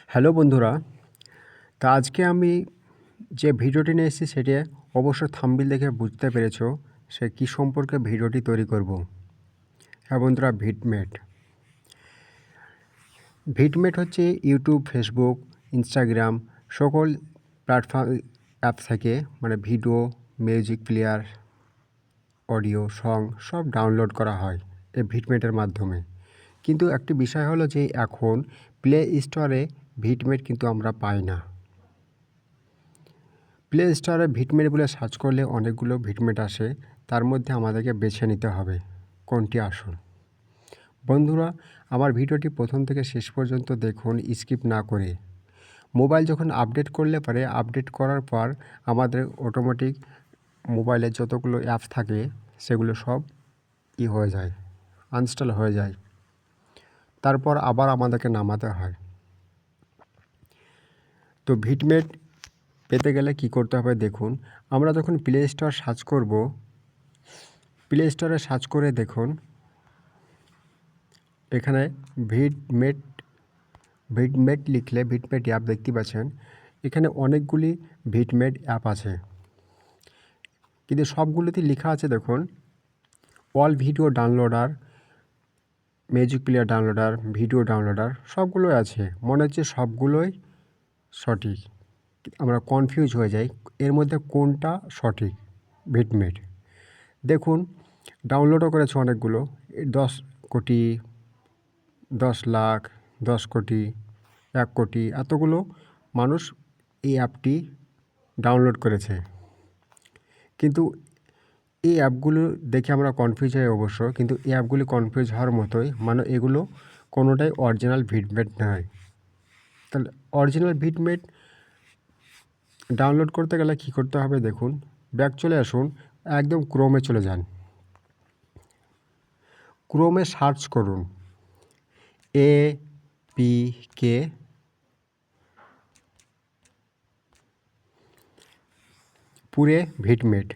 Hello বন্ধুরা, তা আজকে আমি যে ভিডিওটি নিয়ে এসেছি সেটি অবশ্য থাম্বনেল দেখে বুঝতে পেরেছো সে কী সম্পর্কে ভিডিওটি তৈরি করব। হ্যাঁ বন্ধুরা, ভিটমেট হচ্ছে ইউটিউব, ফেসবুক, ইনস্টাগ্রাম সকল প্ল্যাটফর্ম অ্যাপ থেকে মানে video, music player, audio, song সব ডাউনলোড করা হয় এই ভিটমেটের মাধ্যমে। কিন্তু একটি বিষয় হলো যে এখন প্লে স্টোরে ভিটমেট কিন্তু আমরা পাই না। প্লে স্টোরে ভিটমেট বলে সার্চ করলে অনেকগুলো ভিটমেট আসে, তার মধ্যে আমাদেরকে বেছে নিতে হবে কোনটি আসল। বন্ধুরা, আমার ভিডিওটি প্রথম থেকে শেষ পর্যন্ত দেখুন, স্কিপ না করে। মোবাইল যখন আপডেট করলে পারে, আপডেট করার পর আমাদের অটোমেটিক মোবাইলে যতগুলো অ্যাপস থাকে সেগুলো সব হয়ে যায়, আনইনস্টল হয়ে যায়। তারপর আবার আমাদেরকে নামাতে হয়। তো ভিটমেট পেতে গেলে কি করতে হবে দেখুন। আমরা যখন প্লে স্টোর সার্চ করব, প্লে স্টোরে সার্চ করে দেখুন এখানে ভিটমেট লিখলে ভিটমেট অ্যাপ দেখতে পাচ্ছেন। এখানে অনেকগুলি ভিটমেট অ্যাপ আছে, কিন্তু সবগুলোতে লেখা আছে দেখুন all video downloader, music player downloader, video downloader সবগুলোই আছে। মনে হচ্ছে সবগুলোই সঠিক, আমরা কনফিউজ হয়ে যাই এর মধ্যে কোনটা সঠিক। ভিটমেট দেখুন ডাউনলোডও করেছে অনেকগুলো, 10 কোটি, 10 লাখ, 10 কোটি, 1 কোটি এতগুলো মানুষ এই অ্যাপটি ডাউনলোড করেছে। কিন্তু এই অ্যাপগুলো দেখে আমরা কনফিউজ হই অবশ্য, কিন্তু এই অ্যাপগুলি কনফিউজ হওয়ার মতোই, মানে এগুলো কোনোটাই অরিজিনাল ভিটমেট নয়। তাহলে অরিজিনাল ভিটমেট ডাউনলোড করতে গেলে কী করতে হবে দেখুন। ব্যাক চলে আসুন, একদম ক্রোমে চলে যান। ক্রোমে সার্চ করুন APK পুরে ভিটমেট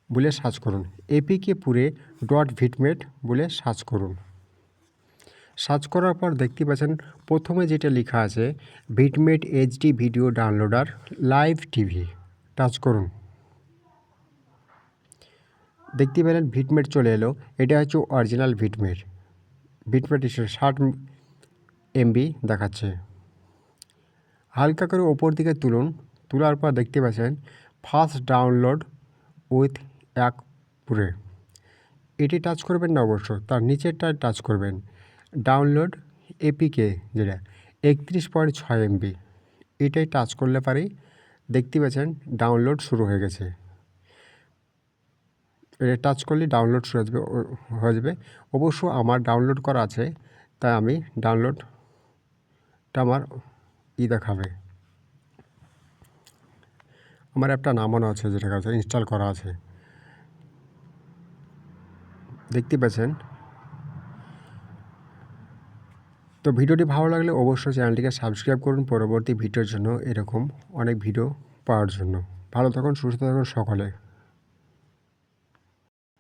বলে সার্চ করুন। APK পুরে .ভিটমেট বলে সার্চ করুন। সার্চ করার পর দেখতে পাচ্ছেন প্রথমে যেটা লেখা আছে ভিটমেট HD video downloader live TV, touch করুন। দেখতে পেলেন ভিটমেট চলে এলো। এটা হচ্ছে অরিজিনাল ভিটমেট। ভিটমেট 60 MB দেখাচ্ছে। হালকা করে ওপর দিকে তুলুন, তোলার পর দেখতে পাচ্ছেন ফার্স্ট ডাউনলোড উইথ এক পুরে। এটি টাচ করবেন না অবশ্য, তার নিচেরটায় টাচ করবেন ডাউনলোড APK যেটা 31.6 MB। এটাই টাচ করলে পারেই দেখতে পাচ্ছেন ডাউনলোড শুরু হয়ে গেছে। এটা টাচ করলে ডাউনলোড শুরু হয়ে যাবে। অবশ্য আমার ডাউনলোড করা আছে, তাই আমি ডাউনলোডটা আমার দেখাবে। আমার অ্যাপটা নামানো আছে, যেটা কাছে ইনস্টল করা আছে, দেখতে পাচ্ছেন। তো ভিডিওটি ভালো লাগলে অবশ্যই চ্যানেলটিকে সাবস্ক্রাইব করুন পরবর্তী ভিডিওর জন্য, এরকম অনেক ভিডিও পাওয়ার জন্য। ভালো থাকুন, সুস্থ থাকুন সকলে।